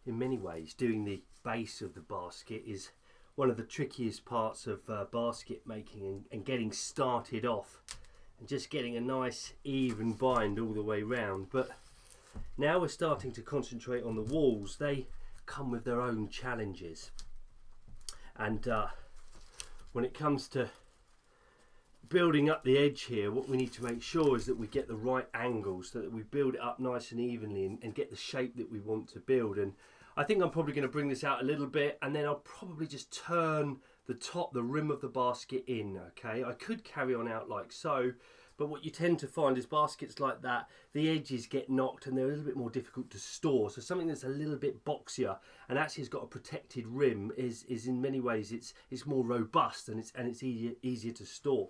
in many ways, doing the base of the basket is one of the trickiest parts of basket making, and getting started off and just getting a nice even bind all the way round. But now we're starting to concentrate on the walls. They come with their own challenges, and when it comes to building up the edge here, what we need to make sure is that we get the right angles so that we build it up nice and evenly, and get the shape that we want to build. And I think I'm probably going to bring this out a little bit, and then I'll probably just turn the rim of the basket in. Okay, I could carry on out like so, but what you tend to find is baskets like that, the edges get knocked and they're a little bit more difficult to store. So something that's a little bit boxier and actually has got a protected rim is in many ways it's more robust, and it's easier to store.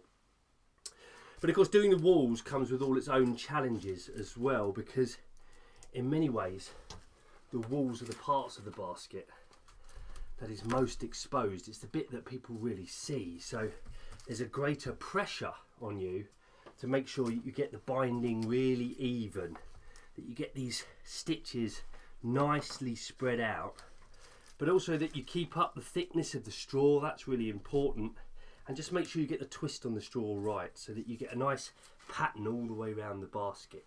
But of course, doing the walls comes with all its own challenges as well, because in many ways the walls are the parts of the basket that is most exposed. It's the bit that people really see, so there's a greater pressure on you to make sure you get the binding really even, that you get these stitches nicely spread out, but also that you keep up the thickness of the straw. That's really important. And just make sure you get the twist on the straw right, so that you get a nice pattern all the way around the basket.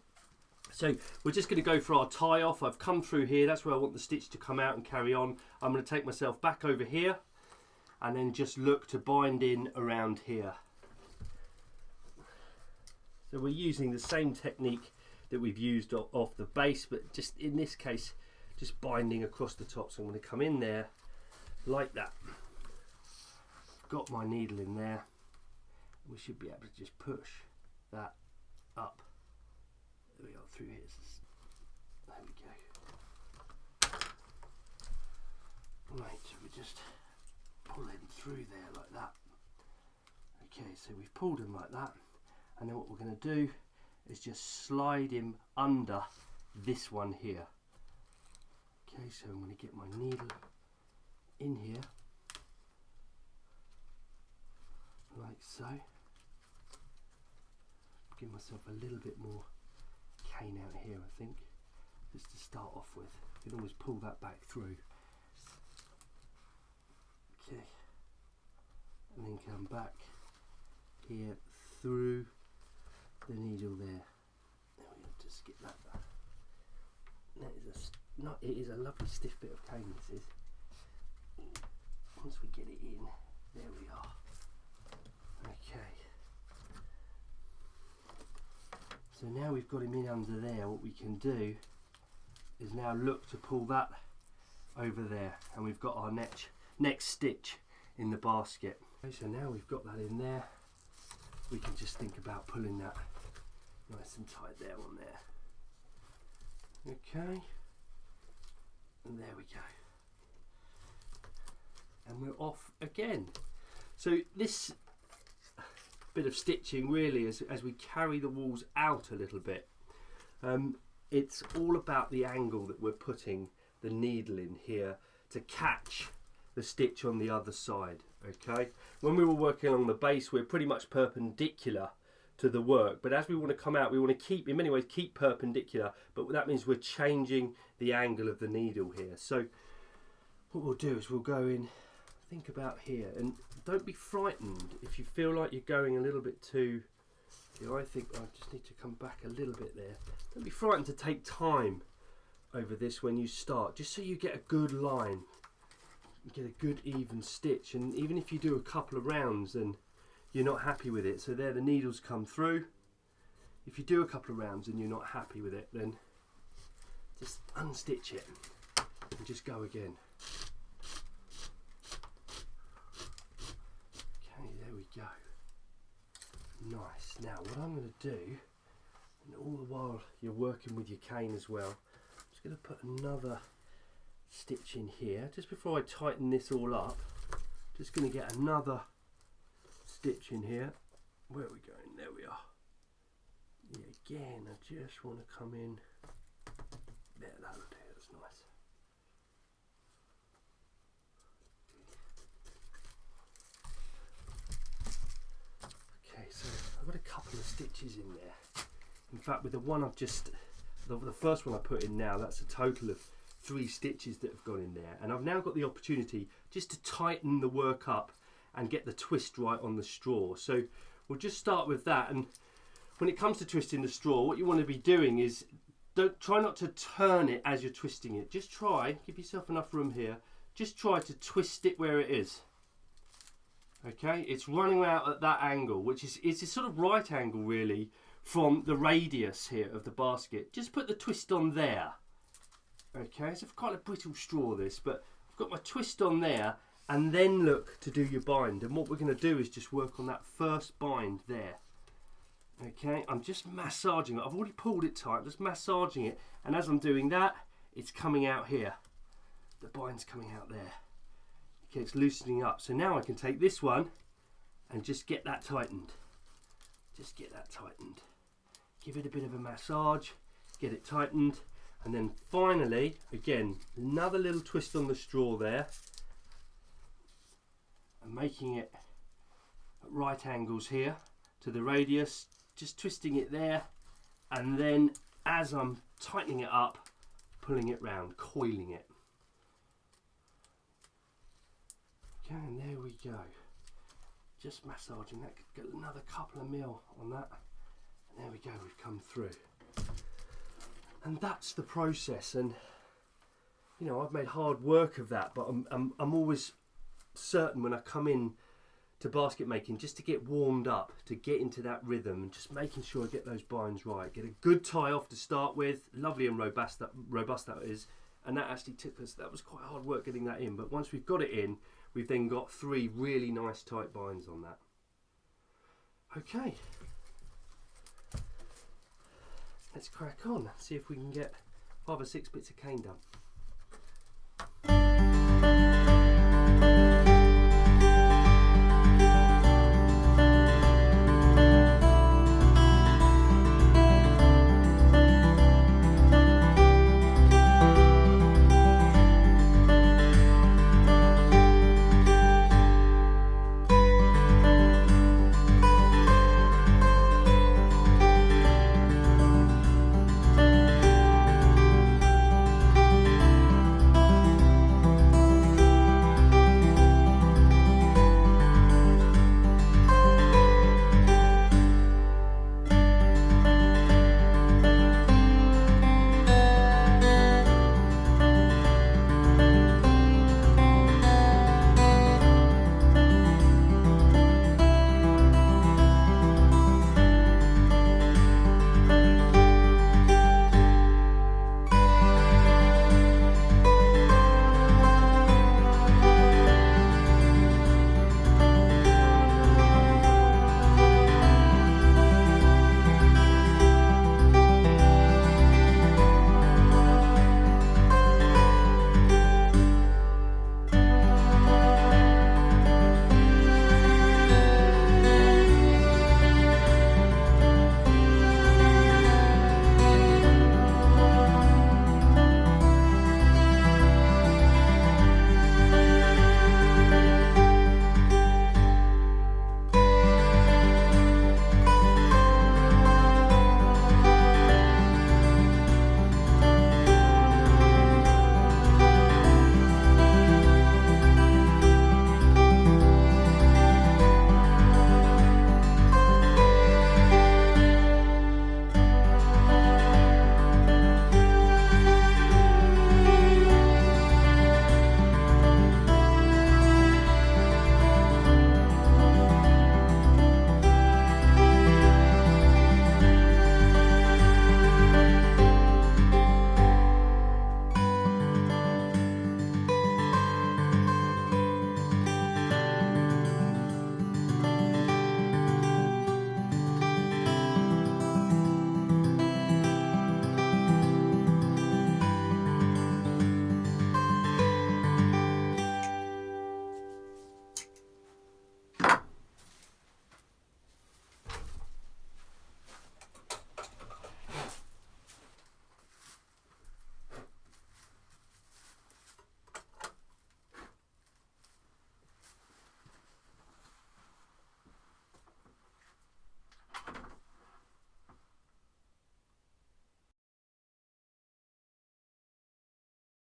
So we're just going to go for our tie off. I've come through here, that's where I want the stitch to come out and carry on. I'm going to take myself back over here and then just look to bind in around here. So we're using the same technique that we've used off the base, but just in this case just binding across the top. So I'm going to come in there like that. Got my needle in there, we should be able to just push that up. There we are, through here. There we go. Right, so we're just pulling through there like that. Okay, so we've pulled him like that, and then what we're going to do is just slide him under this one here. Okay, so I'm going to get my needle in here like so. Give myself a little bit more cane out here, I think, just to start off with. You can always pull that back through. Okay, and then come back here through the needle there. There we go, just get that. It is a lovely stiff bit of cane, this is. Once we get it in, there we are. Okay, so now we've got him in under there, what we can do is now look to pull that over there, and we've got our next stitch in the basket. Okay, so now we've got that in there, we can just think about pulling that nice and tight there on there. Okay, and there we go, and we're off again. So this bit of stitching really, as we carry the walls out a little bit, it's all about the angle that we're putting the needle in here to catch the stitch on the other side. Okay, when we were working along the base, we're pretty much perpendicular to the work, but as we want to come out, we want to keep, in many ways, keep perpendicular, but that means we're changing the angle of the needle here. So what we'll do is we'll go in, think about here, and don't be frightened if you feel like you're going a little bit too, I think I just need to come back a little bit there. Don't be frightened to take time over this when you start, just so you get a good line, get a good even stitch. And even if you do a couple of rounds and you're not happy with it, so there the needles come through, if you do a couple of rounds and you're not happy with it, then just unstitch it and just go again. Go. Nice. Now what I'm going to do, and all the while you're working with your cane as well, I'm just going to put another stitch in here just before I tighten this all up. Just going to get another stitch in here. Where are we going? There we are. Yeah, again, I just want to come in there. That'll do. That's nice. So I've got a couple of stitches in there. In fact, with the one I've just, the first one I put in now, that's a total of 3 stitches that have gone in there, and I've now got the opportunity just to tighten the work up and get the twist right on the straw. So we'll just start with that. And when it comes to twisting the straw, what you want to be doing is try not to turn it as you're twisting it. Just try, give yourself enough room here, just try to twist it where it is. Okay, it's running out at that angle, which is it's a sort of right angle really from the radius here of the basket. Just put the twist on there. Okay, it's quite a brittle straw this, but I've got my twist on there, and then look to do your bind. And what we're going to do is just work on that first bind there. Okay, I'm just massaging it. I've already pulled it tight, just massaging it, and as I'm doing that, it's coming out here. The bind's coming out there. Okay, it's loosening up. So now I can take this one and just get that tightened. Just get that tightened. Give it a bit of a massage, get it tightened, and then finally, again, another little twist on the straw there, and making it at right angles here to the radius, just twisting it there, and then as I'm tightening it up, pulling it round, coiling it. Okay, and there we go. Just massaging that, get another couple of mil on that, and there we go, we've come through. And that's the process. And you know, I've made hard work of that, but I'm always certain when I come in to basket making just to get warmed up, to get into that rhythm, and just making sure I get those binds right, get a good tie off to start with, lovely and robust that is. And that actually took us, that was quite hard work getting that in, but once we've got it in, we've then got 3 really nice tight binds on that. Okay, let's crack on, see if we can get 5 or 6 bits of cane done.